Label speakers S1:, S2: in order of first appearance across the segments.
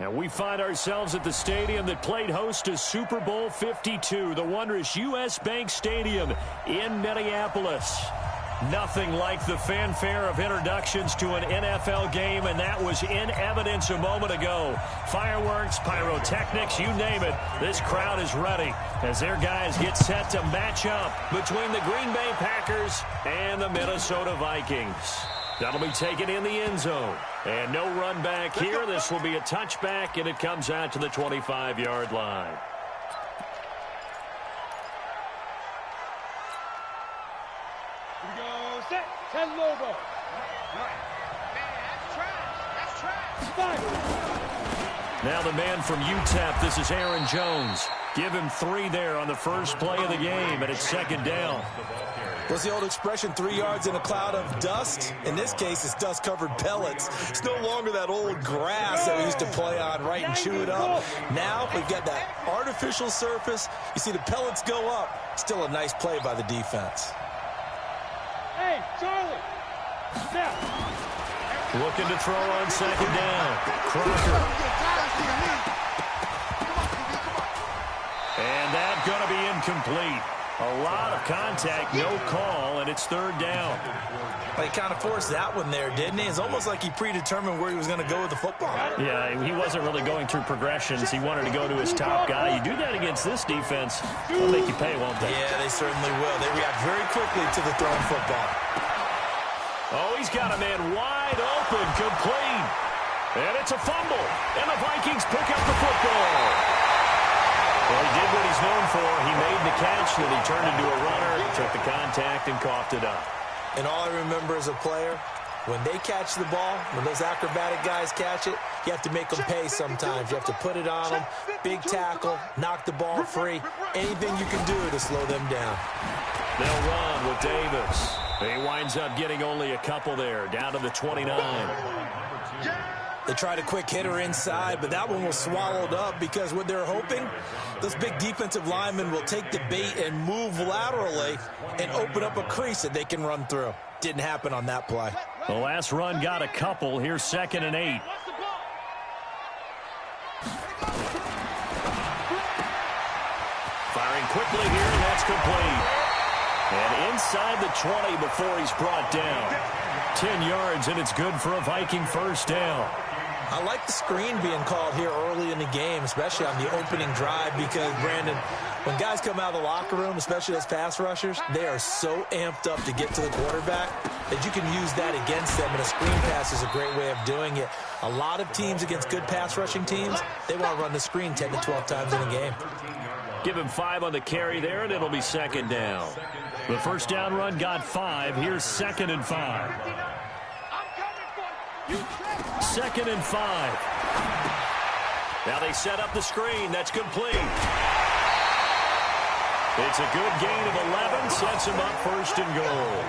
S1: And we find ourselves at the stadium that played host to Super Bowl 52, the wondrous U.S. Bank Stadium in Minneapolis. Nothing like the fanfare of introductions to an NFL game, and that was in evidence a moment ago. Fireworks, pyrotechnics, you name it. This crowd is ready as their guys get set to match up between the Green Bay Packers and the Minnesota Vikings. That'll be taken in the end zone. And no run back here. This will be a touchback, and it comes out to the 25-yard line.
S2: Here we go, set, 10 Lobo. That's trash.
S1: Now the man from UTEP, this is Aaron Jones. Give him 3 there on the first play of the game, and it's second down.
S3: What's the old expression, 3 yards in a cloud of dust? In this case, it's dust-covered pellets. It's no longer that old grass that we used to play on, right, and chew it up. Now we've got that artificial surface. You see the pellets go up. Still a nice play by the defense.
S2: Hey, Charlie. Snap.
S1: Looking to throw on second down. Crocker. And that's going to be incomplete. A lot of contact, no call, and it's third down.
S3: Well, he kind of forced that one there, didn't he? It's almost like he predetermined where he was going to go with the football.
S1: Yeah, he wasn't really going through progressions. He wanted to go to his top guy. You do that against this defense, they'll make you pay, won't they?
S3: Yeah, they certainly will. They react very quickly to the thrown football.
S1: Oh, he's got a man wide open, complete. And it's a fumble, and the Vikings pick up the football. Well, he did what he's known for. He made the catch, then he turned into a runner, took the contact, and coughed it up.
S3: And all I remember as a player, when they catch the ball, when those acrobatic guys catch it, you have to make them pay sometimes. You have to put it on them, big tackle, knock the ball free, anything you can do to slow them down.
S1: They'll run with Davis. He winds up getting only a couple there, down to the 29.
S3: They tried a quick hitter inside, but that one was swallowed up because what they're hoping, those big defensive linemen will take the bait and move laterally and open up a crease that they can run through. Didn't happen on that play.
S1: The last run got a couple. Here's 2nd and 8. Firing quickly here, and that's complete. And inside the 20 before he's brought down. 10 yards, and it's good for a Viking first down.
S3: I like the screen being called here early in the game, especially on the opening drive, because, Brandon, when guys come out of the locker room, especially those pass rushers, they are so amped up to get to the quarterback that you can use that against them, and a screen pass is a great way of doing it. A lot of teams against good pass rushing teams, they want to run the screen 10 to 12 times in a game.
S1: Give him 5 on the carry there, and it'll be second down. The first down run got 5. Here's 2nd and 5. 2nd and 5. Now they set up the screen. That's complete. It's a good gain of 11. Sets him up first and goal.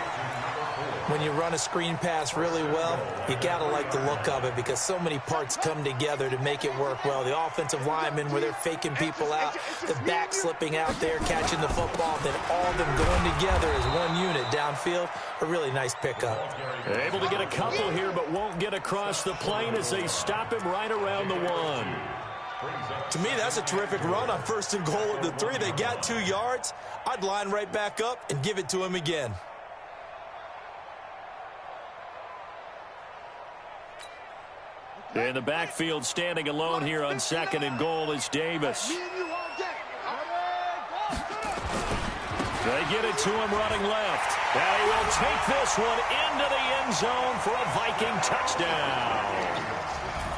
S3: When you run a screen pass really well, you got to like the look of it because so many parts come together to make it work well. The offensive linemen, where they're faking people out, the back slipping out there, catching the football, then all of them going together as one unit downfield. A really nice pickup.
S1: They're able to get a couple here, but won't get across the plane as they stop him right around the 1.
S3: To me, that's a terrific run on 1st and goal at the 3. They got 2 yards. I'd line right back up and give it to him again.
S1: In the backfield, standing alone here on 2nd and goal is Davis. They get it to him running left. And he will take this one into the end zone for a Viking touchdown.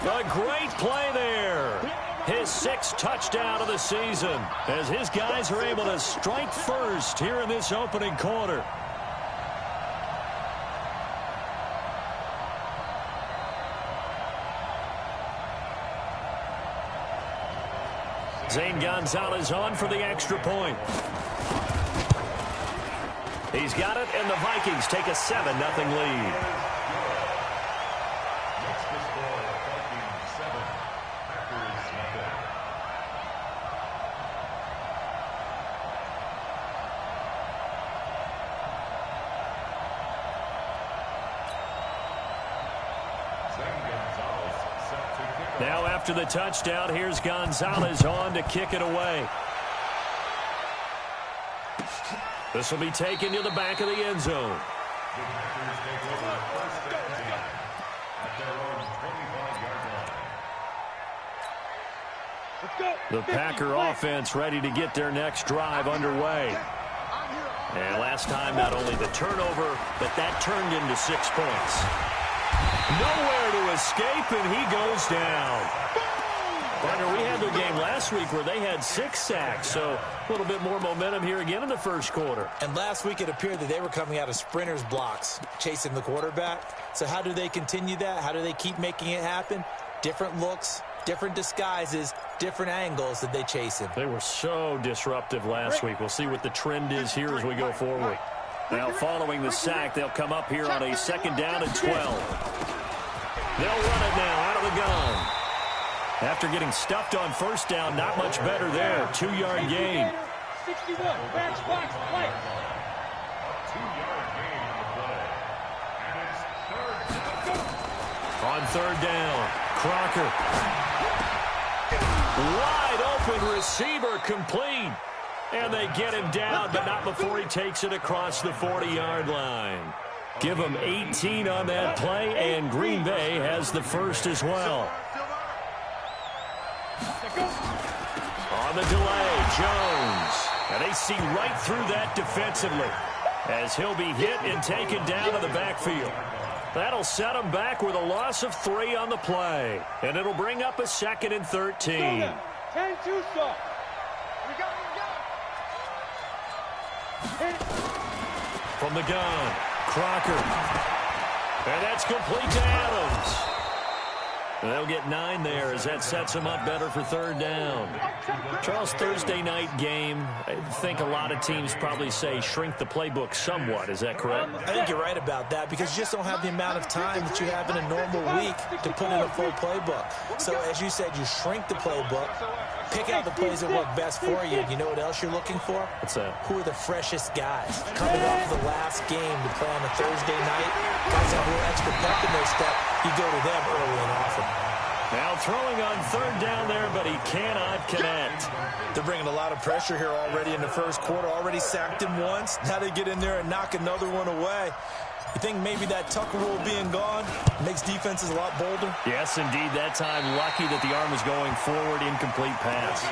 S1: A great play there. His 6th touchdown of the season as his guys are able to strike first here in this opening quarter. Zane Gonzalez on for the extra point. He's got it, and the Vikings take a 7-0 lead. Now after the touchdown. Here's Gonzalez on to kick it away. This will be taken to the back of the end zone. The Packer offense ready to get their next drive underway. And last time, not only the turnover, but that turned into 6 points. Nowhere to escape, and he goes down. Partner, we had their game last week where they had 6 sacks, so a little bit more momentum here again in the first quarter.
S3: And last week it appeared that they were coming out of sprinters blocks, chasing the quarterback. So how do they continue that? How do they keep making it happen? Different looks, different disguises, different angles that they chase him.
S1: They were so disruptive last week. We'll see what the trend is here as we go forward. Now, following the sack, they'll come up here on a 2nd down and 12. They'll run it now out of the gun. After getting stuffed on 1st down, not much better there. 2-yard gain.
S2: 61, back spot, play.
S1: 2-yard gain on the play. And it's 3rd down. On 3rd down, Crocker. Wide open receiver complete. And they get him down, but not before he takes it across the 40-yard line. Give him 18 on that play, and Green Bay has the first as well. On the delay, Jones. And they see right through that defensively as he'll be hit and taken down to the backfield. That'll set him back with a loss of 3 on the play. And it'll bring up a 2nd and 13.
S2: 10-2 stop.
S1: From the gun, Crocker. And that's complete to Adams. And they'll get 9 there as that sets them up better for 3rd down. Charles, Thursday night game, I think a lot of teams probably say shrink the playbook somewhat. Is that correct?
S3: I think you're right about that because you just don't have the amount of time that you have in a normal week to put in a full playbook. So as you said, you shrink the playbook, pick out the plays that work best for you. You know what else you're looking for?
S1: What's that?
S3: Who are the freshest guys? Coming off the last game to play on a Thursday night, guys have a little extra pep in their step. You go to them early and often.
S1: Now throwing on 3rd down there, but he cannot connect.
S3: They're bringing a lot of pressure here already in the first quarter. Already sacked him once. Now they get in there and knock another one away. You think maybe that Tucker rule being gone makes defenses a lot bolder?
S1: Yes, indeed. That time, lucky that the arm was going forward. Incomplete pass.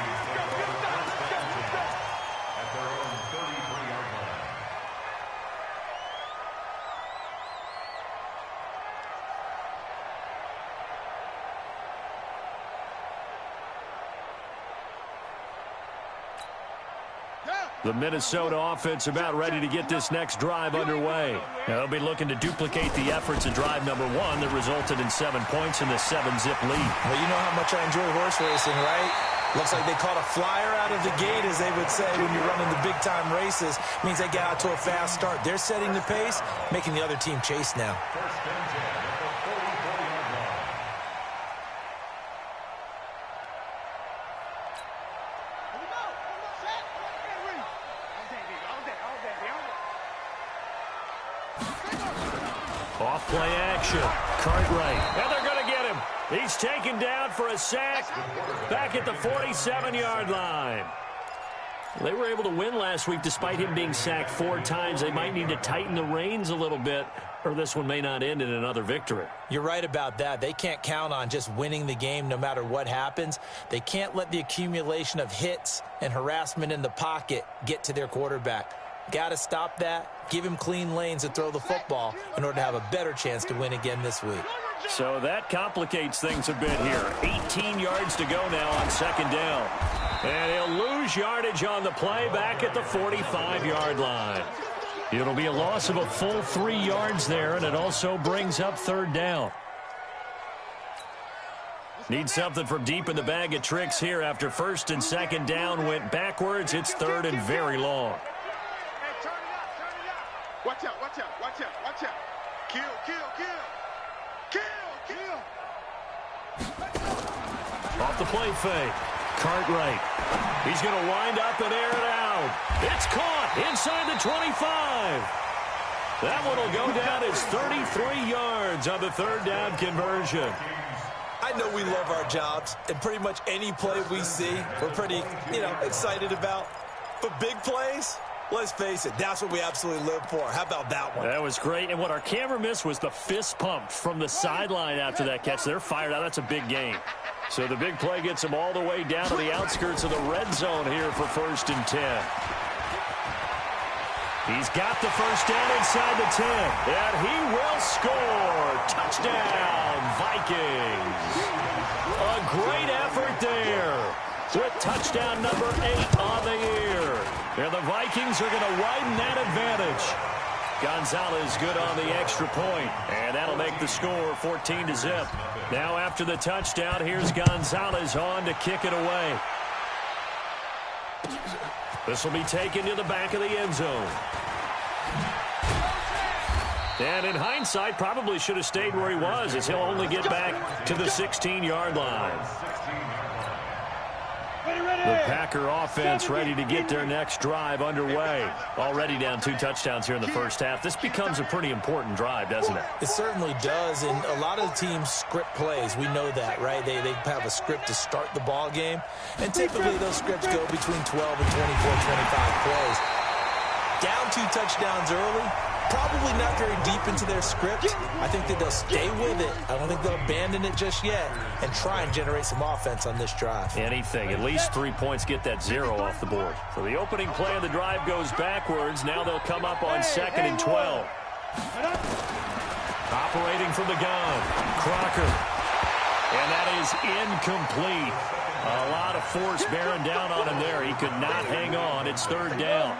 S1: The Minnesota offense about ready to get this next drive underway. Now, they'll be looking to duplicate the efforts of drive number 1 that resulted in 7 points in the 7-zip lead.
S3: Well, you know how much I enjoy horse racing, right? Looks like they caught a flyer out of the gate, as they would say, when you're running the big-time races. Means they get out to a fast start. They're setting the pace, making the other team chase now.
S1: Off play action. Cartwright. And they're going to get him. He's taken down for a sack back at the 47-yard line. They were able to win last week despite him being sacked 4 times. They might need to tighten the reins a little bit, or this one may not end in another victory.
S3: You're right about that. They can't count on just winning the game no matter what happens. They can't let the accumulation of hits and harassment in the pocket get to their quarterback. Got to stop that, give him clean lanes to throw the football in order to have a better chance to win again this week.
S1: So that complicates things a bit here. 18 yards to go now on 2nd down. And he'll lose yardage on the play back at the 45-yard line. It'll be a loss of a full 3 yards there, and it also brings up 3rd down. Need something from deep in the bag of tricks here after 1st and 2nd down went backwards. It's 3rd and very long.
S2: Watch out, watch out, watch out, watch out. Kill, kill, kill. Kill, kill.
S1: Off the play fake. Cartwright. He's going to wind up and air it out. It's caught inside the 25. That one will go down as 33 yards on the 3rd down conversion.
S3: I I know we love our jobs, and pretty much any play we see, we're pretty, excited about. But big plays, let's face it, that's what we absolutely live for. How about that one?
S1: That was great, and what our camera missed was the fist pump from the sideline after that catch. They're fired out. That's a big game. So the big play gets them all the way down to the outskirts of the red zone here for 1st and 10. He's got the first down inside the 10, and he will score. Touchdown, Vikings. A great effort there with touchdown number 8 on the year. And the Vikings are going to widen that advantage. Gonzalez good on the extra point, and that'll make the score 14-0. Now after the touchdown, here's Gonzalez on to kick it away. This will be taken to the back of the end zone. And in hindsight, probably should have stayed where he was, as he'll only get back to the 16-yard line. The Packer offense ready to get their next drive underway. Already down 2 touchdowns here in the first half. This becomes a pretty important drive, doesn't it?
S3: It certainly does, and a lot of the teams script plays. We know that, right? They have a script to start the ball game, and typically those scripts go between 12 and 24, 25 plays. Down 2 touchdowns early, probably not very deep into their script. I think that they'll stay with it. I don't think they'll abandon it just yet and try and generate some offense on this drive.
S1: Anything. At least 3 points, get that 0 off the board. So the opening play of the drive goes backwards. Now they'll come up on 2nd and 12. Operating from the gun, Crocker. And that is incomplete. A lot of force bearing down on him there. He could not hang on. It's 3rd down.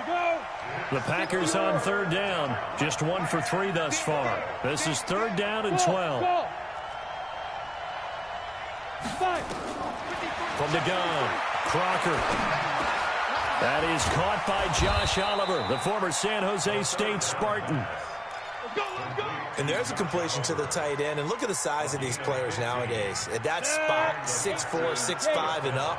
S1: The Packers on 3rd down. Just 1 for 3 thus far. This is 3rd down and 12. From the gun, Crocker. That is caught by Josh Oliver, the former San Jose State Spartan.
S3: And there's a completion to the tight end. And look at the size of these players nowadays. At that spot, 6'4", 6'5", and up.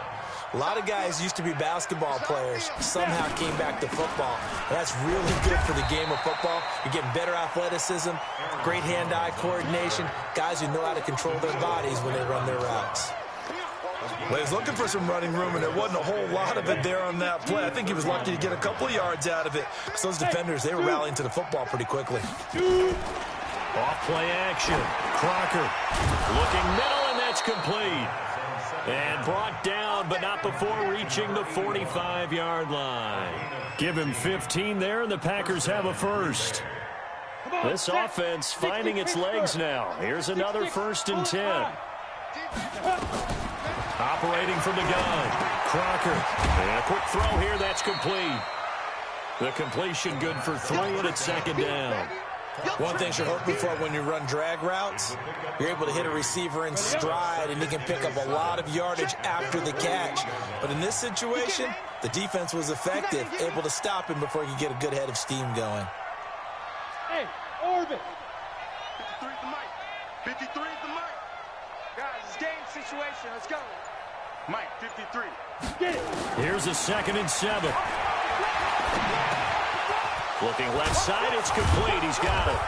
S3: A lot of guys used to be basketball players, somehow came back to football. And that's really good for the game of football. You're getting better athleticism, great hand-eye coordination, guys who know how to control their bodies when they run their routes.
S4: Well, he was looking for some running room, and there wasn't a whole lot of it there on that play. I think he was lucky to get a couple of yards out of it.
S3: So those defenders, they were rallying to the football pretty quickly.
S1: Off-play action. Crocker looking middle, and that's complete. And brought down, but not before reaching the 45-yard line. Give him 15 there, and the Packers have a first. This offense finding its legs now. Here's another 1st and 10. Operating from the gun, Crocker. And a quick throw here, that's complete. The completion good for 3, and it's 2nd down.
S3: One thing you're hoping for when you run drag routes, you're able to hit a receiver in stride, and he can pick up a lot of yardage after the catch. But in this situation, the defense was effective, able to stop him before he could get a good head of steam going.
S2: Hey, Orbit. 53 is the mic. 53 is the mic. Guys, it's game situation. Let's go. Mike, 53. Get it.
S1: Here's a 2nd and 7. Looking left side, it's complete. He's got it.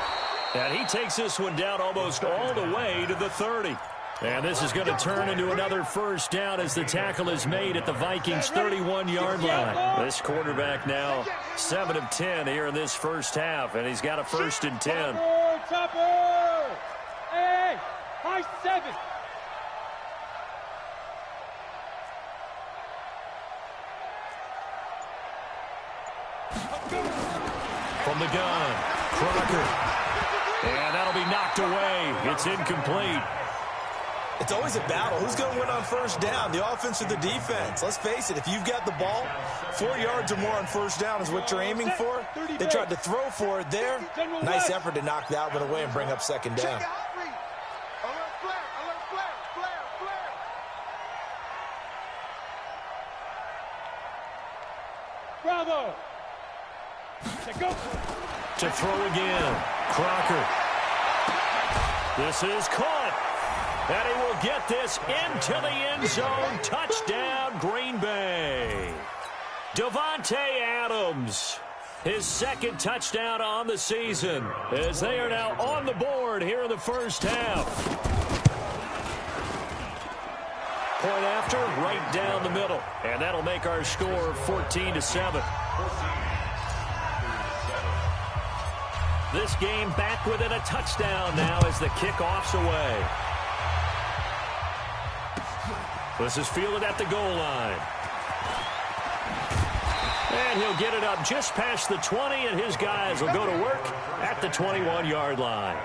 S1: And he takes this one down almost all the way to the 30. And this is going to turn into another 1st down as the tackle is made at the Vikings' 31-yard line. This quarterback now 7 of 10 here in this first half, and he's got a 1st and 10.
S2: Topper! Hey, high 7.
S1: From the gun, Crocker. And that'll be knocked away. It's incomplete.
S3: It's always a battle. Who's going to win on 1st down, the offense or the defense? Let's face it, if you've got the ball, 4 yards or more on 1st down is what you're aiming for. They tried to throw for it there. Nice effort to knock that one away and bring up 2nd down.
S2: Bravo!
S1: To throw again, Crocker. This is caught. And he will get this into the end zone. Touchdown, Green Bay. Davante Adams, his 2nd touchdown on the season, as they are now on the board here in the first half. point after, right down the middle. And that'll make our score 14-7. This game back within a touchdown now as the kickoff's away. This is fielded at the goal line. And he'll get it up just past the 20, and his guys will go to work at the 21-yard line.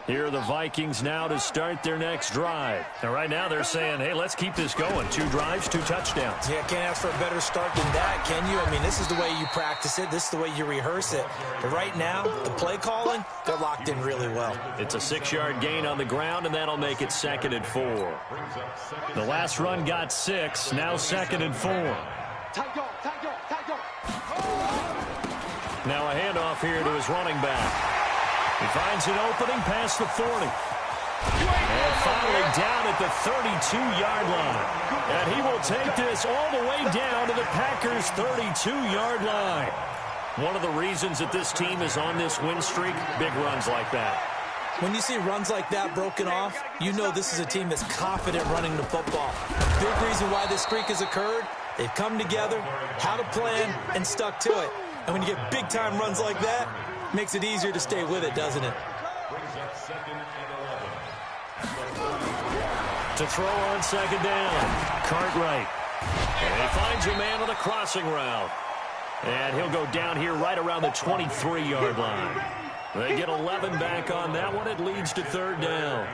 S1: Here are the Vikings now to start their next drive. And right now they're saying, hey, let's keep this going. 2 drives, 2 touchdowns.
S3: Yeah, can't ask for a better start than that, can you? I mean, this is the way you practice it. This is the way you rehearse it. But right now, the play calling, they're locked in really well.
S1: It's a 6-yard gain on the ground, and that'll make it 2nd and 4. The last run got 6, now 2nd and 4. Now a handoff here to his running back. He finds an opening past the 40. And finally down at the 32-yard line. And he will take this all the way down to the Packers' 32-yard line. One of the reasons that this team is on this win streak, big runs like that.
S3: When you see runs like that broken off, you know this is a team that's confident running the football. Big reason why this streak has occurred, they've come together, had a plan, and stuck to it. And when you get big-time runs like that, makes it easier to stay with it, doesn't it?
S1: To throw on 2nd down, Cartwright. And he finds a man on the crossing route. And he'll go down here right around the 23-yard line. They get 11 back on that one. It leads to 3rd down.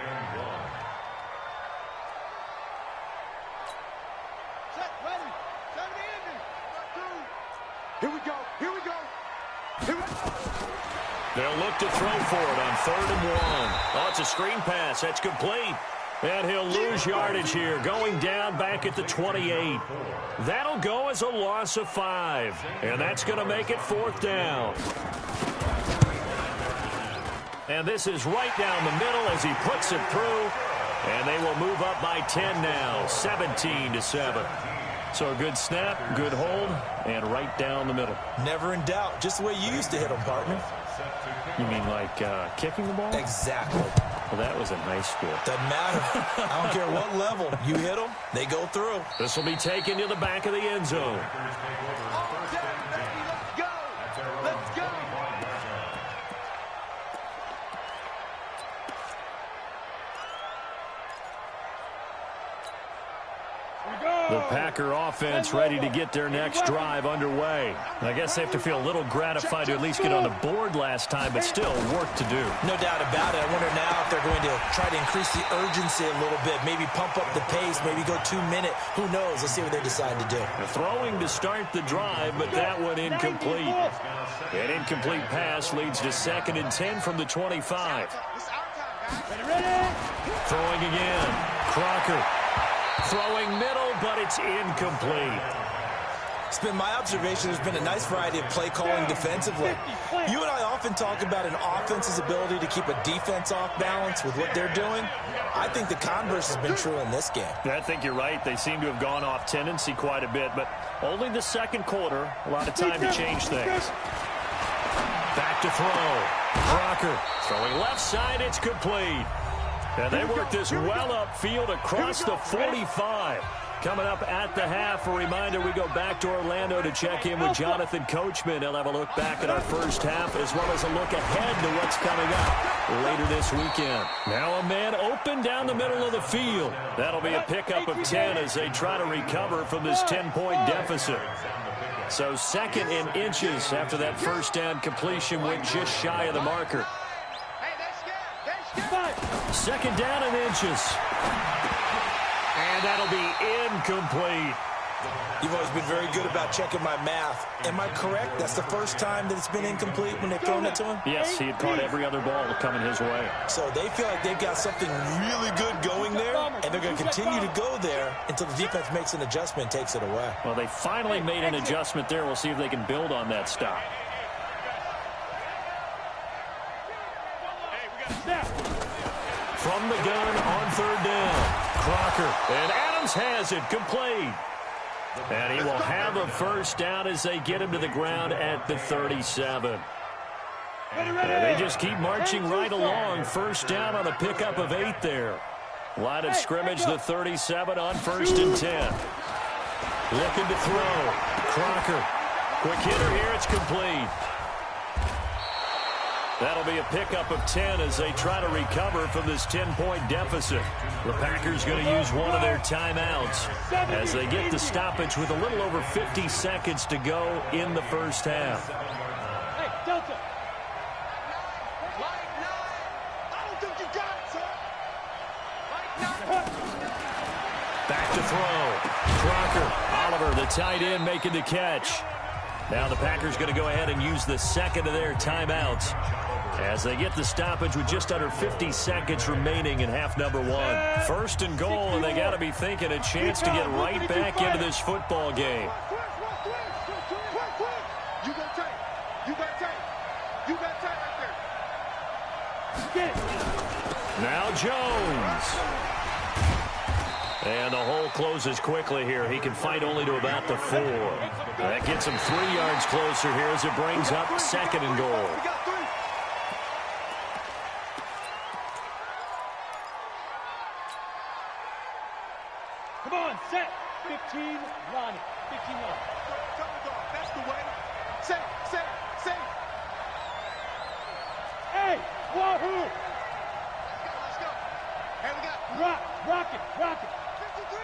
S2: Here we go. Here we go. Here we go.
S1: They'll look to throw for it on 3rd and 1. Oh, it's a screen pass. That's complete. And he'll lose yardage here, going down back at the 28. That'll go as a loss of 5. And that's going to make it 4th down. And this is right down the middle as he puts it through. And they will move up by 10 now, 17-7. So a good snap, good hold, and right down the middle.
S3: Never in doubt. Just the way you used to hit them, partner.
S1: You mean like kicking the ball?
S3: Exactly.
S1: Well, that was in high school.
S3: Doesn't matter. I don't care what level. You hit them, they go through.
S1: This will be taken to the back of the end zone.
S2: Let's go. Let's go.
S1: The Packer offense ready to get their next drive underway. I guess they have to feel a little gratified to at least get on the board last time, but still work to do.
S3: No doubt about it. I wonder now if they're going to try to increase the urgency a little bit, maybe pump up the pace, maybe go 2-minute. Who knows? Let's see what they decide to do.
S1: They're throwing to start the drive, but that one incomplete. An incomplete pass leads to 2nd and 10 from the 25. Throwing again. Crocker. Throwing middle, but it's incomplete.
S3: It's been my observation there's been a nice variety of play calling defensively. You and I often talk about an offense's ability to keep a defense off balance with what they're doing. I think the converse has been true in this game.
S1: I think you're right. They seem to have gone off tendency quite a bit, but only the 2nd quarter. A lot of time to change things. Back to throw. Crocker throwing left side. It's complete. And they work this well upfield across the 45. Coming up at the half, a reminder we go back to Orlando to check in with Jonathan Coachman. He'll have a look back at our first half as well as a look ahead to what's coming up later this weekend. Now a man open down the middle of the field. That'll be a pickup of 10 as they try to recover from this 10-point deficit. So 2nd and inches after that first down completion went just shy of the marker. 2nd down and inches. And that'll be incomplete.
S3: You've always been very good about checking my math. Am I correct? That's the first time that it's been incomplete when they've thrown it to him?
S1: Yes, he had caught every other ball coming his way.
S3: So they feel like they've got something really good going there, and they're going to continue to go there until the defense makes an adjustment and takes it away.
S1: Well, they finally made an adjustment there. We'll see if they can build on that stop. From the gun on 3rd down, Crocker Crocker. And Adams has it complete. And he will have a first down as they get him to the ground at the 37. And they just keep marching right along. First down on a pickup of 8 there. Line of scrimmage, the 37 on 1st and 10. Looking to throw. Crocker. Quick hitter here. It's complete. That'll be a pickup of 10 as they try to recover from this 10-point deficit. The Packers going to use one of their timeouts as they get the stoppage with a little over 50 seconds to go in the first half.
S2: Hey, Delta. I don't think you got it, sir.
S1: Back to throw. Crocker. Oliver, the tight end, making the catch. Now the Packers going to go ahead and use the second of their timeouts as they get the stoppage with just under 50 seconds remaining in half number 1. 1st and goal, and they got to be thinking a chance to get right back into this football game.
S2: You got tight. You got tight. You got tight right there. Get it.
S1: Now Jones. And the hole closes quickly here. He can fight only to about the 4. That gets him 3 yards closer here as it brings up 2nd and goal.
S2: Come on, set. 15, Ronnie. 15 yards. That's the way. Set. Hey, wahoo! Let's go. Hey, we got rock it. 53.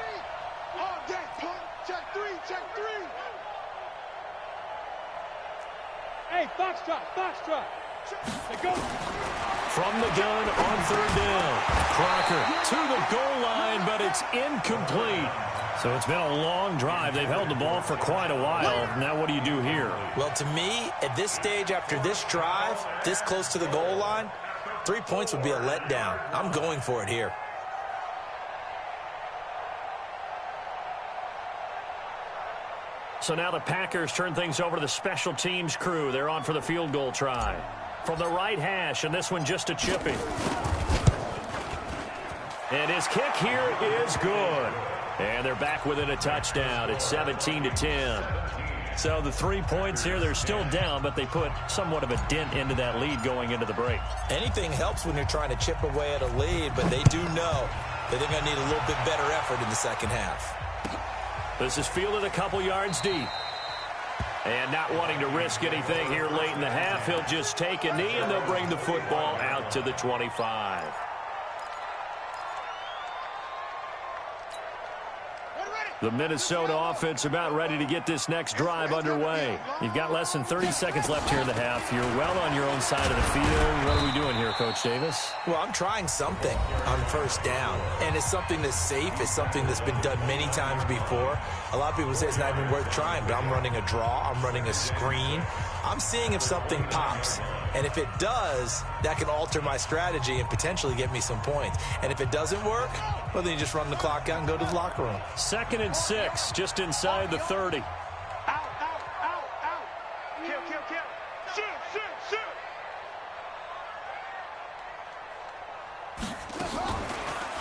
S2: All day, punt. Check 3. Hey, Foxtrot. They go.
S1: From the gun on 3rd down. Crocker to the goal line, but it's incomplete. So it's been a long drive. They've held the ball for quite a while. Now what do you do here?
S3: Well, to me, at this stage, after this drive, this close to the goal line, 3 points would be a letdown. I'm going for it here.
S1: So now the Packers turn things over to the special teams crew. They're on for the field goal try. From the right hash, and this one just a chipping. And his kick here is good. And they're back within a touchdown. It's 17-10. So the 3 points here, they're still down, but they put somewhat of a dent into that lead going into the break.
S3: Anything helps when you're trying to chip away at a lead, but they do know that they're going to need a little bit better effort in the second half.
S1: This is fielded a couple yards deep. And not wanting to risk anything here late in the half, he'll just take a knee, and they'll bring the football out to the 25. The Minnesota offense about ready to get this next drive underway. You've got less than 30 seconds left here in the half. You're well on your own side of the field. What are we doing here, Coach Davis?
S3: Well, I'm trying something on 1st down, and it's something that's safe. It's something that's been done many times before. A lot of people say it's not even worth trying, but I'm running a draw. I'm running a screen. I'm seeing if something pops. And if it does, that can alter my strategy and potentially get me some points. And if it doesn't work, well, then you just run the clock out and go to the locker room.
S1: 2nd and 6, just inside the 30.
S2: Out. Kill. Shoot.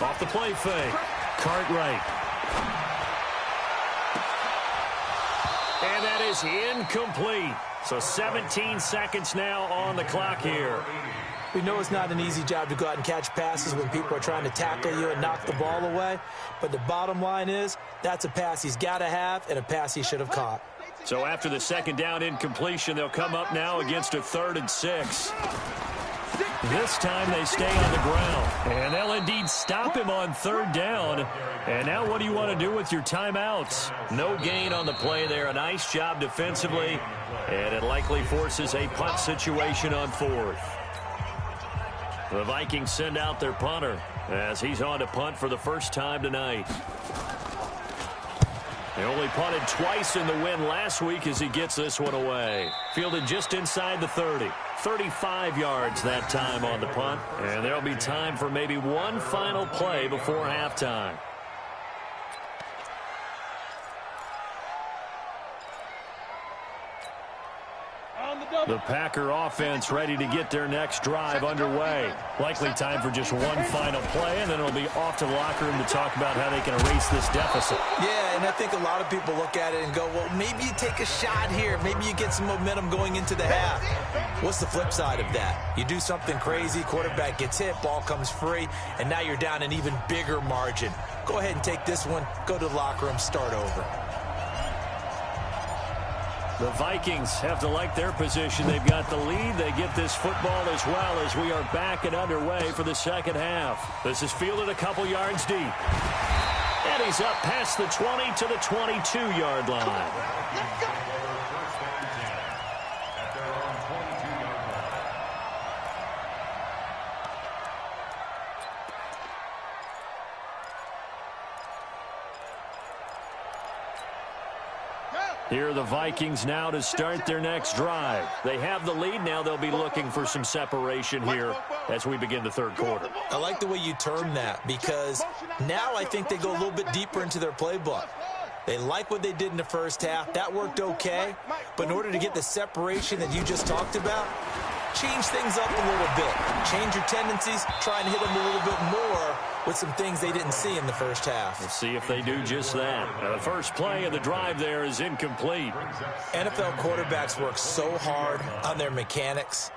S1: Off the play fake. Cartwright. And that is incomplete. So 17 seconds now on the clock here.
S3: We know it's not an easy job to go out and catch passes when people are trying to tackle you and knock the ball away. But the bottom line is, that's a pass he's got to have and a pass he should have caught.
S1: So after the 2nd down incompletion, they'll come up now against a 3rd and 6. This time they stay on the ground. And they'll indeed stop him on 3rd down. And now what do you want to do with your timeouts? No gain on the play there. A nice job defensively. And it likely forces a punt situation on 4th. The Vikings send out their punter as he's on to punt for the first time tonight. They only punted twice in the win last week as he gets this one away. Fielded just inside the 30. 35 yards that time on the punt. And there'll be time for maybe one final play before halftime. The Packer offense ready to get their next drive underway. Likely time for just one final play, and then it'll be off to the locker room to talk about how they can erase this deficit.
S3: Yeah, and I think a lot of people look at it and go, well, maybe you take a shot here. Maybe you get some momentum going into the half. What's the flip side of that? You do something crazy, quarterback gets hit, ball comes free, and now you're down an even bigger margin. Go ahead and take this one, go to the locker room, start over.
S1: The Vikings have to like their position. They've got the lead. They get this football as well as we are back and underway for the second half. This is fielded a couple yards deep. And he's up past the 20 to the 22-yard line.
S2: Let's go.
S1: Here are the Vikings now to start their next drive. They have the lead. Now they'll be looking for some separation here as we begin the third quarter.
S3: I like the way you term that because now I think they go a little bit deeper into their playbook. They like what they did in the first half. That worked okay. But in order to get the separation that you just talked about, change things up a little bit. Change your tendencies. Try and hit them a little bit more with some things they didn't see in the first half.
S1: Let's see if they do just that. Now, the first play of the drive there is incomplete.
S3: NFL quarterbacks work so hard on their mechanics,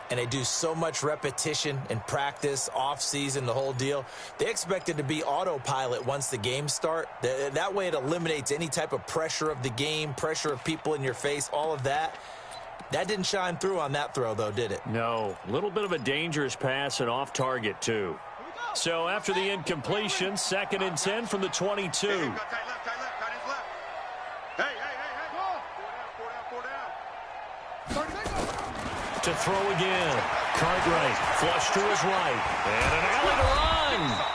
S3: and they do so much repetition and practice, off-season, the whole deal. They expect it to be autopilot once the games start. That way it eliminates any type of pressure of the game, pressure of people in your face, all of that. That didn't shine through on that throw, though, did it?
S1: No. A little bit of a dangerous pass and off target, too. So after the incompletion, 2nd and 10 from the 22.
S2: Tight left. Hey. Four down.
S1: To throw again. Cartwright flush to his right. And an alley to run.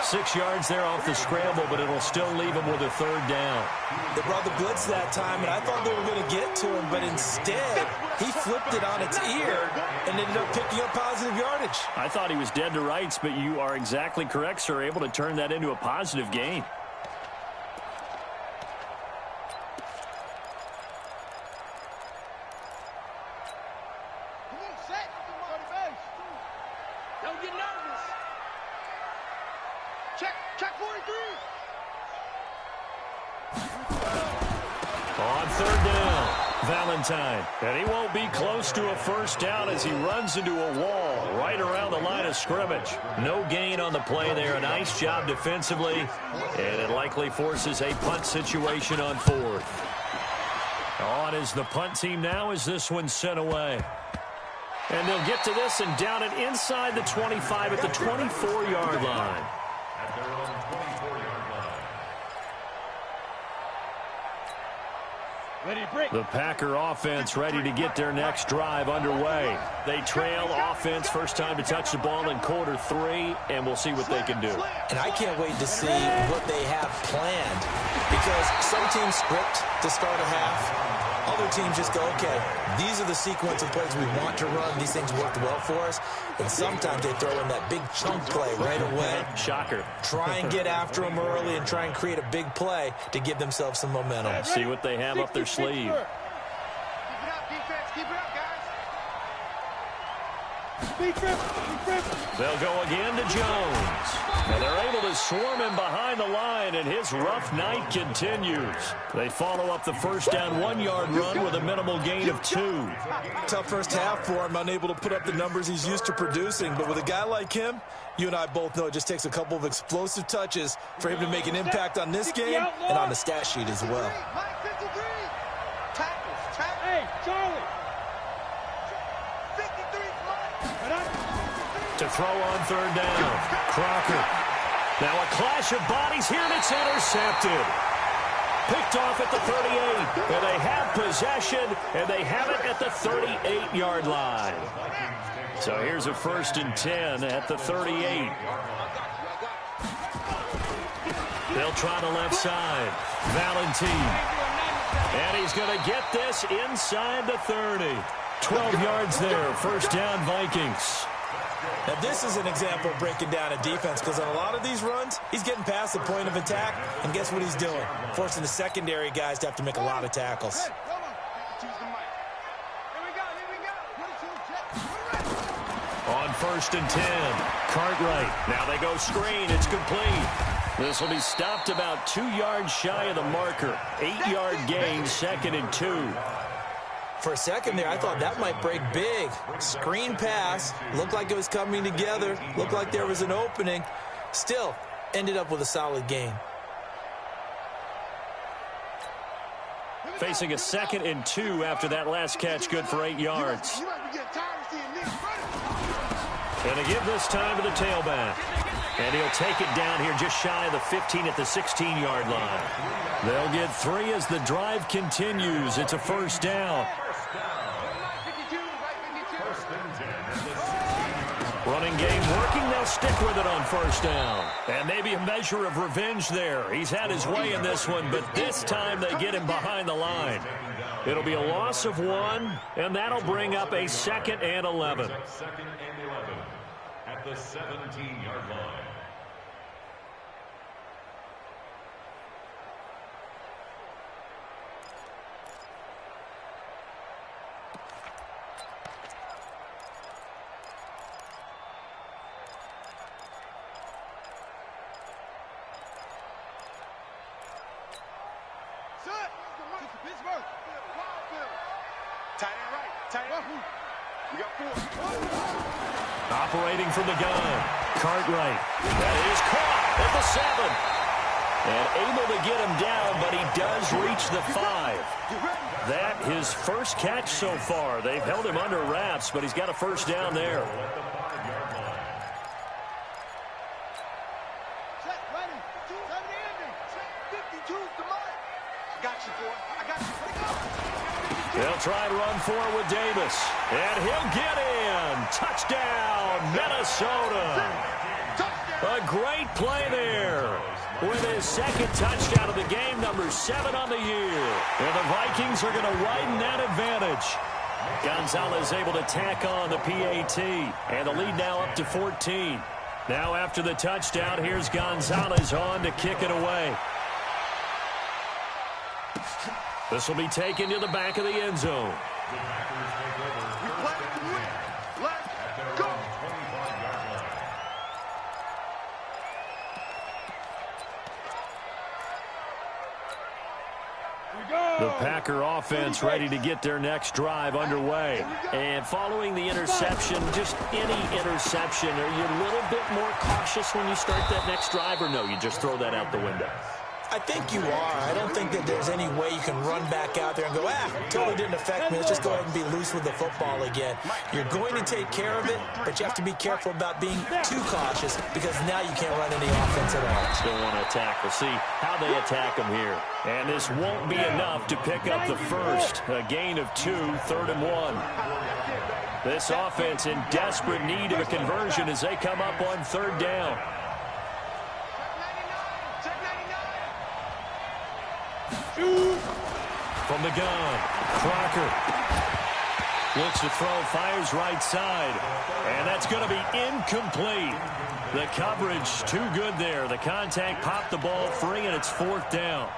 S1: 6 yards there off the scramble, but it'll still leave him with a third down.
S3: They brought the blitz that time, and I thought they were going to get to him, but instead he flipped it on its ear and ended up picking up positive yardage.
S1: I thought he was dead to rights, but you are exactly correct, sir. Able to turn that into a positive gain.
S2: Don't get nervous. Check 43.
S1: On third down, Valentine. And he won't be close to a first down as he runs into a wall right around the line of scrimmage. No gain on the play there. A nice job defensively. And it likely forces a punt situation on fourth. On is the punt team now as this one's sent away. And they'll get to this and down it inside the 25 at the 24-yard line. The Packer offense ready to get their next drive underway. They trail offense, first time to touch the ball in quarter 3, and we'll see what they can do.
S3: And I can't wait to see what they have planned because some teams script to start a half. Other teams just go, okay, these are the sequence of plays we want to run. These things worked well for us. And sometimes they throw in that big chunk play right away.
S1: Shocker.
S3: Try and get after them early and try and create a big play to give themselves some momentum.
S1: See what they have up their sleeve.
S2: Keep it up, defense. Keep it up, guys.
S1: They'll go again to Jones. And they're able to swarm him behind the line, and his rough night continues. They follow up the first down 1-yard run with a minimal gain of 2.
S3: Tough first half for him, unable to put up the numbers he's used to producing. But with a guy like him, you and I both know it just takes a couple of explosive touches for him to make an impact on this game and on the stat sheet as well.
S2: Hey, Charlie. 53.
S1: To throw on third down. Crocker. Now a clash of bodies here, and it's intercepted. Picked off at the 38. And they have possession, and they have it at the 38-yard line. So here's a 1st and 10 at the 38. They'll try the left side. Valentine. And he's going to get this inside the 30. 12 yards there. First down, Vikings.
S3: Now, this is an example of breaking down a defense because on a lot of these runs, he's getting past the point of attack, and guess what he's doing? Forcing the secondary guys to have to make a lot of tackles.
S1: 1st and 10. Cartwright. Now they go screen. It's complete. This will be stopped about 2 yards shy of the marker. 8-yard gain, 2nd and 2.
S3: For a second there, I thought that might break big. Screen pass. Looked like it was coming together. Looked like there was an opening. Still, ended up with a solid gain.
S1: Facing a 2nd and 2 after that last catch, good for 8 yards. And a give this time to the tailback. And he'll take it down here just shy of the 15 at the 16-yard line. They'll get 3 as the drive continues. It's a 1st down. Running game working. They'll stick with it on 1st down. And maybe a measure of revenge there. He's had his way in this one, but this time they get him behind the line. It'll be a loss of 1, and that'll bring up a 2nd and 11.
S5: 2nd and 11 at the 17-yard line.
S1: Operating from the gun, Cartwright. That is caught at the 7. And able to get him down, but he does reach the 5. That his first catch so far. They've held him under wraps, but he's got a 1st down there. They'll try and run for it with Davis. And he'll get in. Touchdown, Minnesota. A great play there. With his 2nd touchdown of the game, number 7 on the year. And the Vikings are going to widen that advantage. Gonzalez able to tack on the PAT. And the lead now up to 14. Now after the touchdown, here's Gonzalez on to kick it away. This will be taken to the back of the end zone. The Packer offense ready to get their next drive underway. And following the interception, just any interception, are you a little bit more cautious when you start that next drive, or no, you just throw that out the window?
S3: I think you are. I don't think that there's any way you can run back out there and go, totally didn't affect me. Let's just go ahead and be loose with the football again. You're going to take care of it, but you have to be careful about being too cautious because now you can't run any offense at all.
S1: Still want to attack. We'll see how they attack them here. And this won't be enough to pick up the 1st. A gain of 2, 3rd and 1. This offense in desperate need of a conversion as they come up on 3rd down. From the gun, Crocker looks to throw, fires right side, and that's going to be incomplete. The coverage too good there. The contact popped the ball free, and it's 4th down.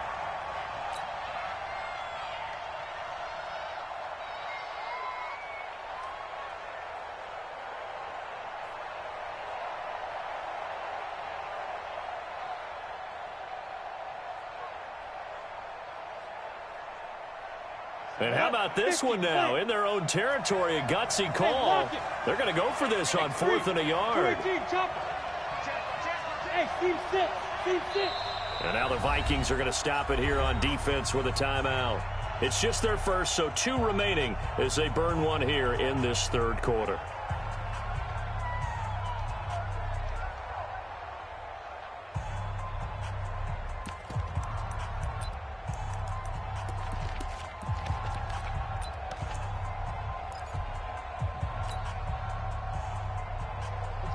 S1: And how about this one now? In their own territory, a gutsy call. They're going to go for this on 4th and a yard. And now the Vikings are going to stop it here on defense with a timeout. It's just their first, so 2 remaining as they burn 1 here in this 3rd quarter.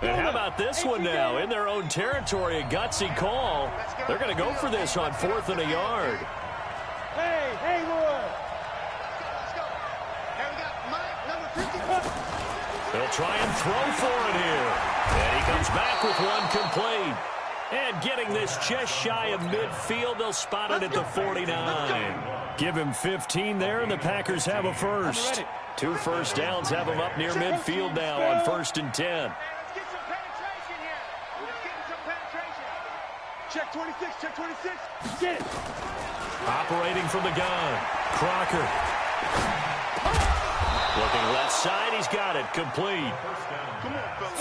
S1: And how about this one now? In their own territory, a gutsy call. They're going to go for this on 4th and a yard.
S2: Hey, Haywood. Let's go. Here we got Mike, number 50.
S1: They'll try and throw for it here. And he comes back with 1 complete. And getting this just shy of midfield, they'll spot it at the 49. Give him 15 there, and the Packers have a first. 2 first downs have them up near midfield now on 1st and 10.
S2: Let's get some penetration here. Let's get some penetration. Check 26, check 26. Get it.
S1: Operating from the gun. Crocker. Looking left side, he's got it. Complete.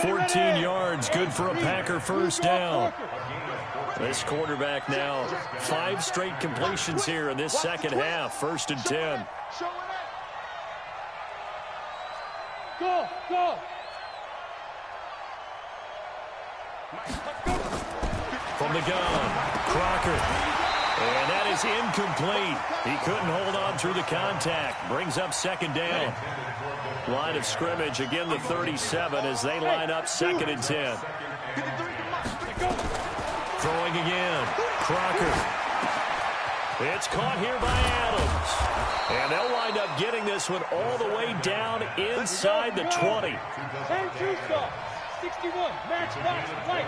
S1: 14 yards, good for a Packer first down. This quarterback now, 5 straight completions here in this second half. 1st and 10.
S2: Go, go.
S1: From the gun, Crocker. And that is incomplete. He couldn't hold on through the contact. Brings up 2nd down. Line of scrimmage, again the 37 as they line up 2nd and 10. Throwing again, Crocker. It's caught here by Adams. And they'll wind up getting this one all the way down inside the 20.
S2: 61, match box, light.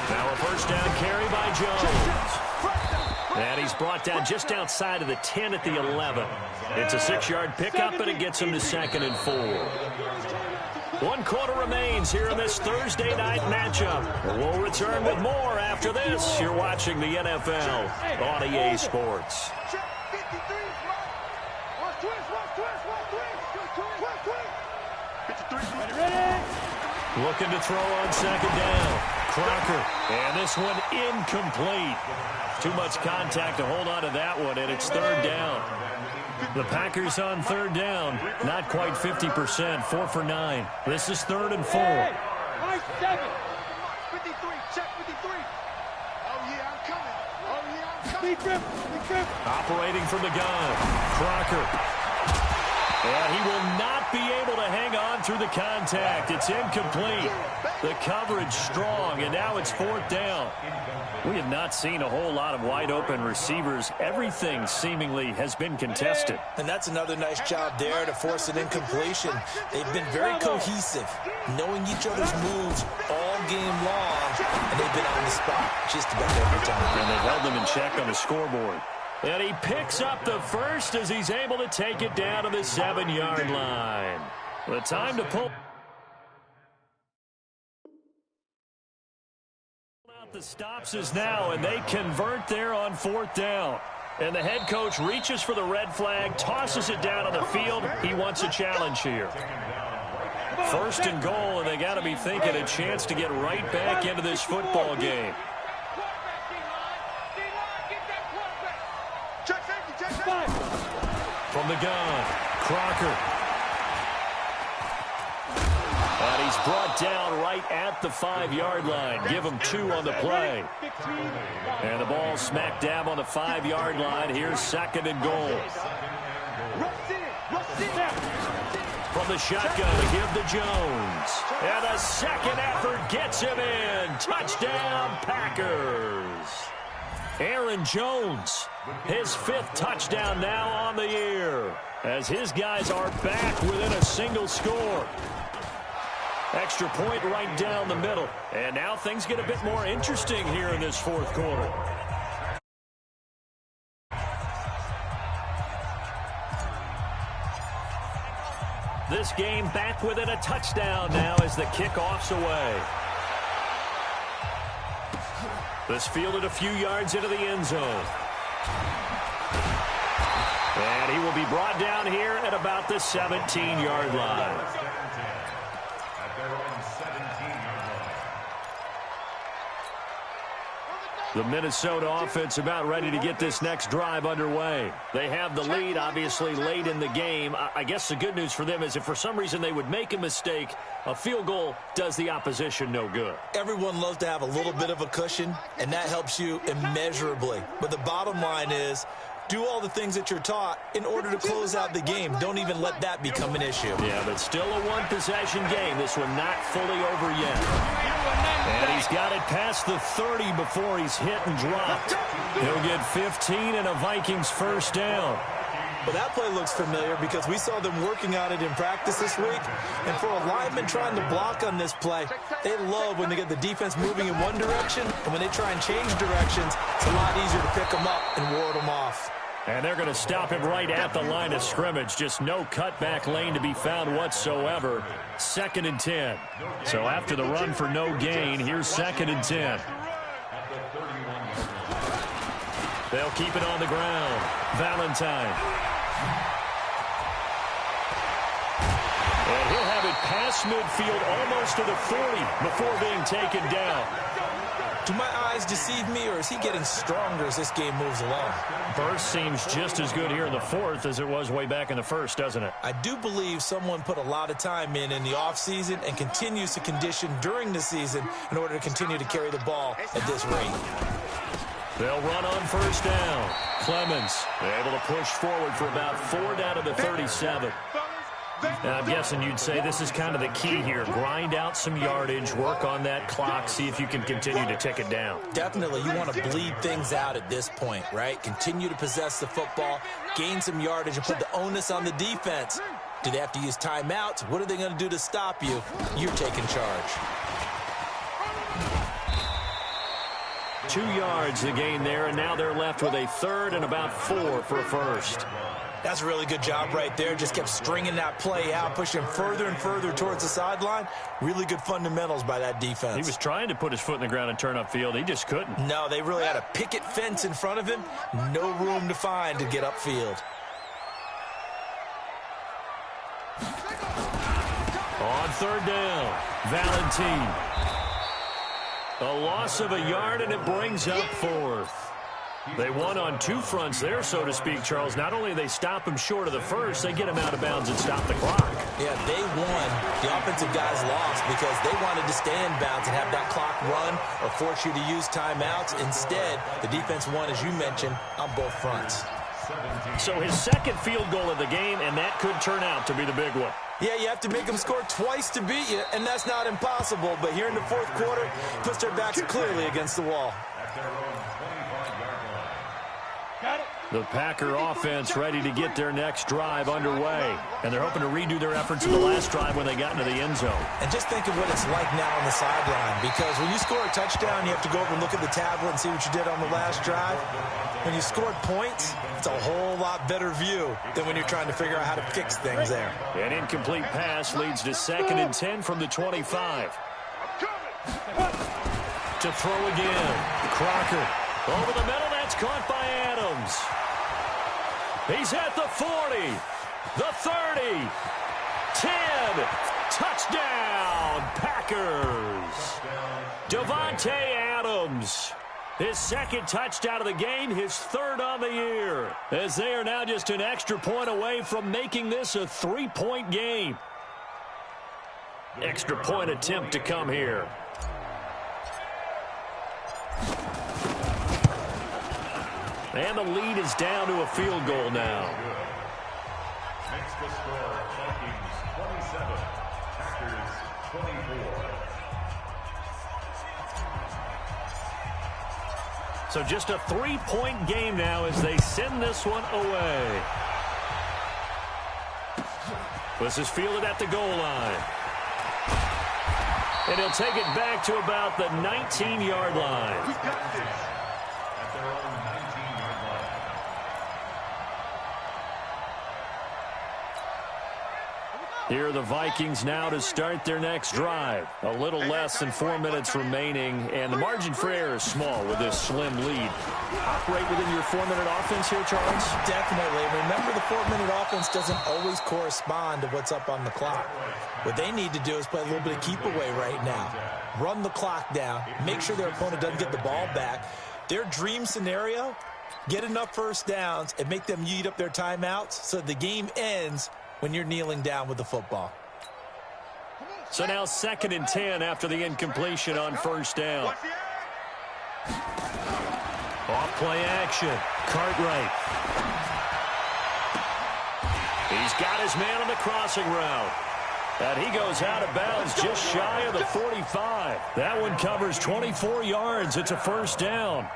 S1: Now a first down carry by Jones. And he's brought down just outside of the 10 at the 11. It's a 6-yard pickup, and it gets him to 2nd and 4. 1 quarter remains here in this Thursday night matchup. We'll return with more after this. You're watching the NFL on EA Sports. Looking to throw on 2nd down. Crocker. And this one incomplete. Too much contact to hold on to that one, and it's 3rd down. The Packers on 3rd down. Not quite 50%. 4 for 9. This is 3rd and 4.
S2: Nice 7. 53, check 53. Oh, yeah, I'm coming. Oh, yeah, I'm coming. Big grip, big grip.
S1: Operating from the gun. Crocker. And he will not be able to hang on through the contact. It's incomplete. The coverage strong, and now it's 4th down. We have not seen a whole lot of wide-open receivers. Everything seemingly has been contested.
S3: And that's another nice job there to force an incompletion. They've been very cohesive, knowing each other's moves all game long, and they've been on the spot just about every time.
S1: And they've held them in check on the scoreboard. And he picks up the first as he's able to take it down to the 7-yard line. The time to pull out the stops is now, and they convert there on 4th down. And the head coach reaches for the red flag, tosses it down on the field. He wants a challenge here. 1st and goal, and they got to be thinking a chance to get right back into this football game. From the gun, Crocker. And he's brought down right at the 5-yard line. Give him 2 on the play. And the ball smack dab on the 5-yard line. Here's 2nd and goal. From the shotgun to give to Jones. And the second effort gets him in. Touchdown, Packers. Aaron Jones, his 5th touchdown now on the year, as his guys are back within a single score. Extra point right down the middle. And now things get a bit more interesting here in this 4th quarter. This game back within a touchdown now as the kickoff's away. This fielded a few yards into the end zone. And he will be brought down here at about the 17-yard line. The Minnesota offense about ready to get this next drive underway. They have the lead, obviously, late in the game. I guess the good news for them is if for some reason they would make a mistake, a field goal does the opposition no good.
S3: Everyone loves to have a little bit of a cushion, and that helps you immeasurably. But the bottom line is, do all the things that you're taught in order to close out the game. Don't even let that become an issue.
S1: Yeah, but still a one-possession game. This one not fully over yet. And he's got it past the 30 before he's hit and dropped. He'll get 15 and a Vikings first down.
S3: Well, that play looks familiar because we saw them working on it in practice this week. And for a lineman trying to block on this play, they love when they get the defense moving in one direction, and when they try and change directions, it's a lot easier to pick them up and ward them off.
S1: And they're going to stop him right at the line of scrimmage. Just no cutback lane to be found whatsoever. 2nd and 10. So after the run for no gain, here's 2nd and 10. They'll keep it on the ground. Valentine. And he'll have it past midfield almost to the 40 before being taken down.
S3: Do my eyes deceive me, or is he getting stronger as this game moves along?
S1: Burst seems just as good here in the 4th as it was way back in the 1st, doesn't it?
S3: I do believe someone put a lot of time in the offseason and continues to condition during the season in order to continue to carry the ball at this rate.
S1: They'll run on 1st down. Clemens able to push forward for about 4 down to the 37. Now, I'm guessing you'd say this is kind of the key here. Grind out some yardage, work on that clock, see if you can continue to tick it down.
S3: Definitely. You want to bleed things out at this point, right? Continue to possess the football, gain some yardage, and put the onus on the defense. Do they have to use timeouts? What are they going to do to stop you? You're taking charge.
S1: 2 yards the gain there, and now they're left with a 3rd and about 4 for a first.
S3: That's a really good job right there. Just kept stringing that play out, pushing further and further towards the sideline. Really good fundamentals by that defense.
S1: He was trying to put his foot in the ground and turn upfield. He just couldn't.
S3: No, they really had a picket fence in front of him. No room to find to get upfield.
S1: On 3rd down, Valentine. A loss of a yard, and it brings up 4th. They won on 2 fronts there, so to speak, Charles. Not only do they stop him short of the 1st, they get him out of bounds and stop the clock.
S3: Yeah, they won. The offensive guys lost because they wanted to stay in bounds and have that clock run or force you to use timeouts. Instead, the defense won, as you mentioned, on both fronts.
S1: So his 2nd field goal of the game, and that could turn out to be the big one.
S3: Yeah, you have to make them score twice to beat you, and that's not impossible. But here in the 4th quarter, puts their backs clearly against the wall.
S1: The Packer offense ready to get their next drive underway. And they're hoping to redo their efforts in the last drive when they got into the end zone.
S3: And just think of what it's like now on the sideline. Because when you score a touchdown, you have to go over and look at the tablet and see what you did on the last drive. When you scored points, it's a whole lot better view than when you're trying to figure out how to fix things there.
S1: An incomplete pass leads to 2nd and 10 from the 25. To throw again. Crocker over the middle. That's caught by Adams. He's at the 40, the 30, 10, touchdown, Packers. Davante Adams, his 2nd touchdown of the game, his 3rd on the year, as they are now just an extra point away from making this a 3-point game. Extra point attempt to come here. And the lead is down to a field goal now.
S5: Makes the score Vikings 27, Packers 24.
S1: So just a 3-point game now as they send this one away. This is fielded at the goal line. And he'll take it back to about the 19-yard line.
S5: At their own 19-yard line.
S1: Here are the Vikings now to start their next drive. A little less than 4 minutes remaining, and the margin for error is small with this slim lead. Operate within your 4-minute offense here, Charles?
S3: Definitely. Remember, the 4-minute offense doesn't always correspond to what's up on the clock. What they need to do is play a little bit of keep away right now. Run the clock down. Make sure their opponent doesn't get the ball back. Their dream scenario, get enough 1st downs and make them eat up their timeouts so the game ends when you're kneeling down with the football.
S1: So now 2nd and 10 after the incompletion on 1st down. Off play action. Cartwright. He's got his man on the crossing route. And he goes out of bounds just shy of the 45. That one covers 24 yards. It's a 1st down.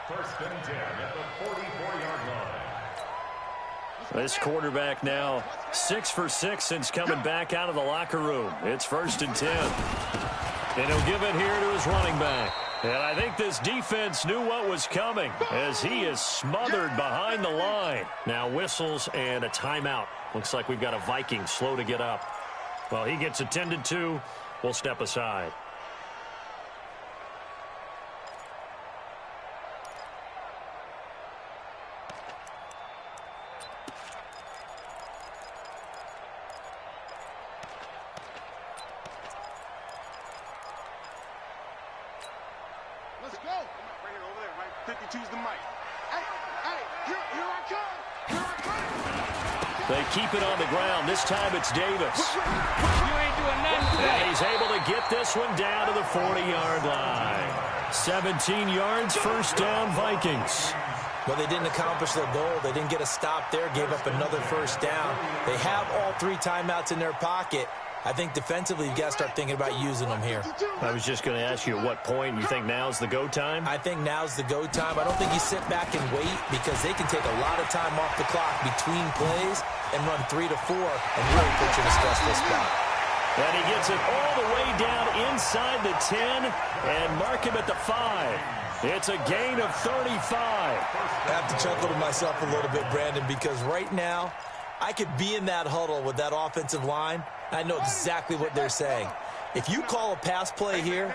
S5: 1st and 10 at the 44-yard line.
S1: This quarterback now 6 for 6 since coming back out of the locker room. It's 1st and 10. And he'll give it here to his running back. And I think this defense knew what was coming as he is smothered behind the line. Now whistles and a timeout. Looks like we've got a Viking slow to get up. Well, he gets attended to. We'll step aside.
S2: Let's go. Right here, over there, Mike. 52's the mic. Hey, here I come. Here I come.
S1: They keep it on the ground. This time it's Davis.
S6: You ain't doing nothing today.
S1: And he's able to get this one down to the 40-yard line. 17 yards, 1st down, Vikings.
S3: Well, they didn't accomplish their goal. They didn't get a stop there, gave up another 1st down. They have all 3 timeouts in their pocket. I think defensively you've got to start thinking about using them here.
S1: I was just going to ask you at what point you think now's the go time?
S3: I think now's the go time. I don't think you sit back and wait because they can take a lot of time off the clock between plays and run 3 to 4 and really put you in a stressful spot.
S1: And he gets it all the way down inside the 10 and mark him at the 5. It's a gain of 35.
S3: I have to chuckle to myself a little bit, Brandon, because right now I could be in that huddle with that offensive line. I know exactly what they're saying. If you call a pass play here,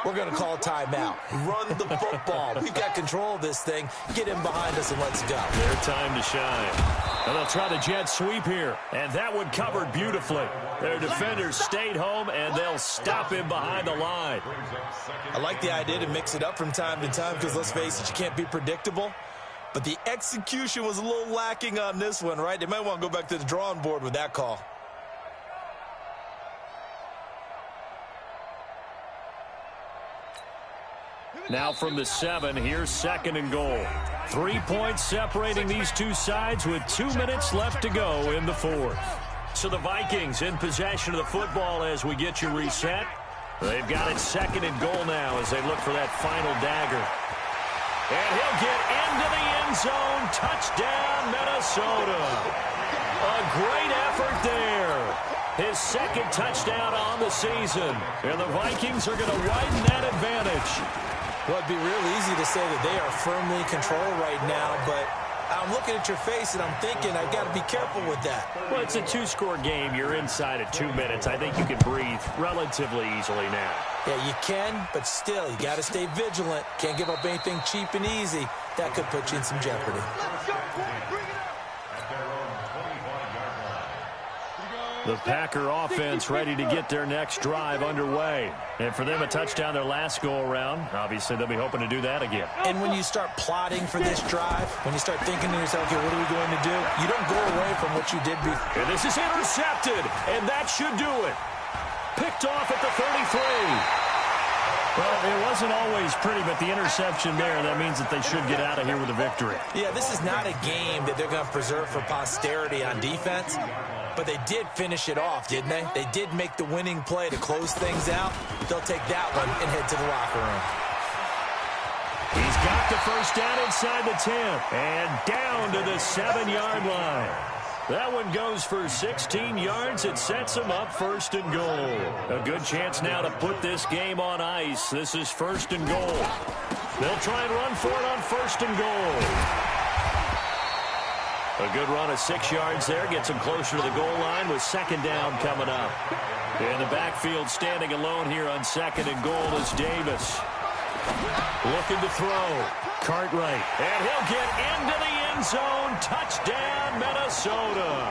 S3: we're going to call a timeout. Run the football. We've got control of this thing. Get him behind us and let's go.
S1: Their time to shine. And they'll try the jet sweep here. And that one covered beautifully. Their defenders stayed home, and they'll stop him behind the line.
S3: I like the idea to mix it up from time to time because, let's face it, you can't be predictable. But the execution was a little lacking on this one, right? They might want to go back to the drawing board with that call.
S1: Now from the 7, here's 2nd and goal. 3 points separating these two sides with 2 minutes left to go in the 4th. So the Vikings in possession of the football as we get you reset. They've got it 2nd and goal now as they look for that final dagger. And he'll get into the end zone. Touchdown, Minnesota. A great effort there. His 2nd touchdown on the season. And the Vikings are going to widen that advantage.
S3: Well, it'd be real easy to say that they are firmly in control right now, but I'm looking at your face and I'm thinking I've got to be careful with that.
S1: Well, it's a 2-score game. You're inside at 2 minutes. I think you can breathe relatively easily now.
S3: Yeah, you can, but still, you got to stay vigilant. Can't give up anything cheap and easy. That could put you in some jeopardy.
S1: The Packer offense ready to get their next drive underway. And for them, a touchdown their last go-around. Obviously, they'll be hoping to do that again.
S3: And when you start plotting for this drive, when you start thinking to yourself, okay, what are we going to do? You don't go away from what you did before.
S1: And this is intercepted, and that should do it. Picked off at the 33. Well, it wasn't always pretty, but the interception there, that means that they should get out of here with a victory.
S3: Yeah, this is not a game that they're going to preserve for posterity on defense. But they did finish it off, didn't they? They did make the winning play to close things out. They'll take that one and head to the locker room.
S1: He's got the 1st down inside the 10 and down to the 7-yard line. That one goes for 16 yards. It sets him up 1st and goal. A good chance now to put this game on ice. This is 1st and goal. They'll try and run for it on 1st and goal. A good run of 6 yards there. Gets him closer to the goal line with 2nd down coming up. In the backfield standing alone here on 2nd and goal is Davis. Looking to throw. Cartwright. And he'll get into the end zone. Touchdown, Minnesota.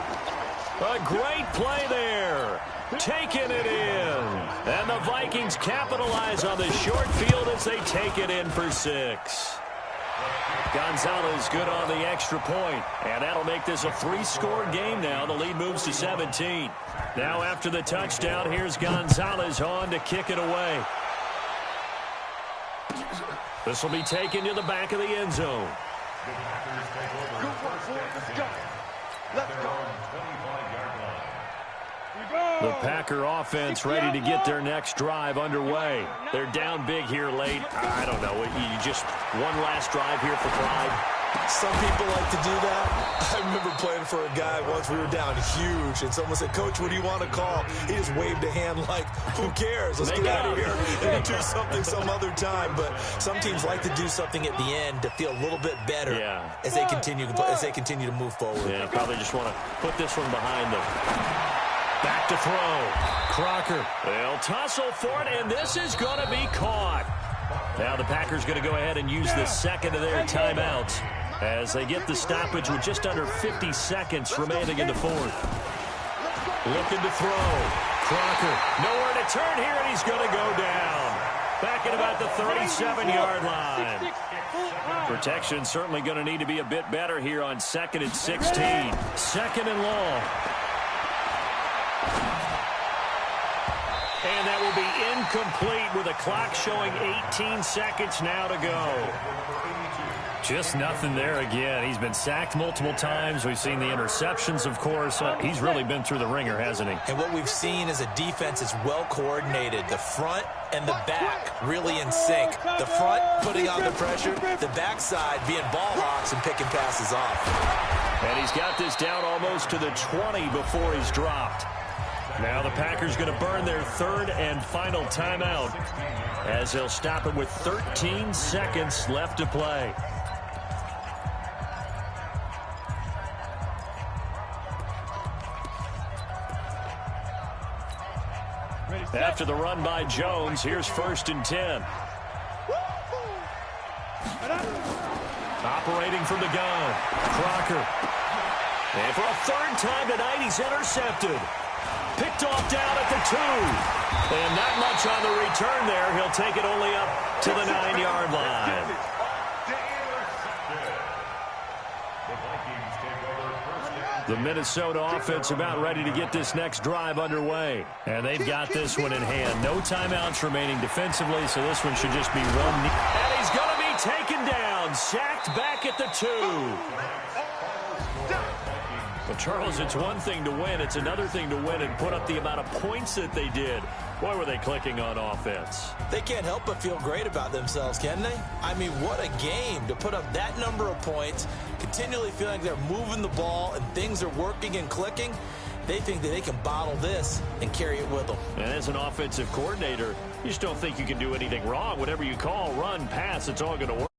S1: A great play there. Taking it in. And the Vikings capitalize on the short field as they take it in for 6. Gonzalez good on the extra point, and that'll make this a 3-score game now. The lead moves to 17. Now after the touchdown, here's Gonzalez on to kick it away. This will be taken to the back of the end zone. The Packer offense ready to get their next drive underway. They're down big here late. I don't know. You just one last drive here for pride.
S3: Some people like to do that. I remember playing for a guy once. We were down huge, and someone said, "Coach, what do you want to call?" He just waved a hand like, "Who cares? Let's get out of here and do something some other time." But some teams like to do something at the end to feel a little bit better as they continue to move forward.
S1: Yeah, probably just want to put this one behind them. Back to throw. Crocker. They'll tussle for it, and this is going to be caught. Now the Packers going to go ahead and use the second of their timeouts as they get the stoppage with just under 50 seconds remaining in the fourth. Looking to throw. Crocker. Nowhere to turn here, and he's going to go down. Back at about the 37-yard line. Protection certainly going to need to be a bit better here on 2nd and 16. 2nd and long. And that will be incomplete with a clock showing 18 seconds now to go. Just nothing there again. He's been sacked multiple times. We've seen the interceptions, of course. He's really been through the ringer, hasn't he?
S3: And what we've seen is a defense that's well coordinated. The front and the back really in sync. The front putting on the pressure, the backside being ball hawks and picking passes off.
S1: And he's got this down almost to the 20 before he's dropped. Now the Packers going to burn their third and final timeout as they'll stop it with 13 seconds left to play. After the run by Jones, here's 1st and 10. Operating from the gun, Crocker. And for a third time tonight, he's intercepted. Picked off down at the 2. And not much on the return there. He'll take it only up to the 9-yard line. The Minnesota offense about ready to get this next drive underway. And they've got this one in hand. No timeouts remaining defensively, so this one should just be run. And he's going to be taken down. Sacked back at the 2. Well, Charles, it's one thing to win. It's another thing to win and put up the amount of points that they did. Boy, were they clicking on offense.
S3: They can't help but feel great about themselves, can they? I mean, what a game to put up that number of points, continually feeling like they're moving the ball and things are working and clicking. They think that they can bottle this and carry it with them.
S1: And as an offensive coordinator, you just don't think you can do anything wrong. Whatever you call, run, pass, it's all going to work.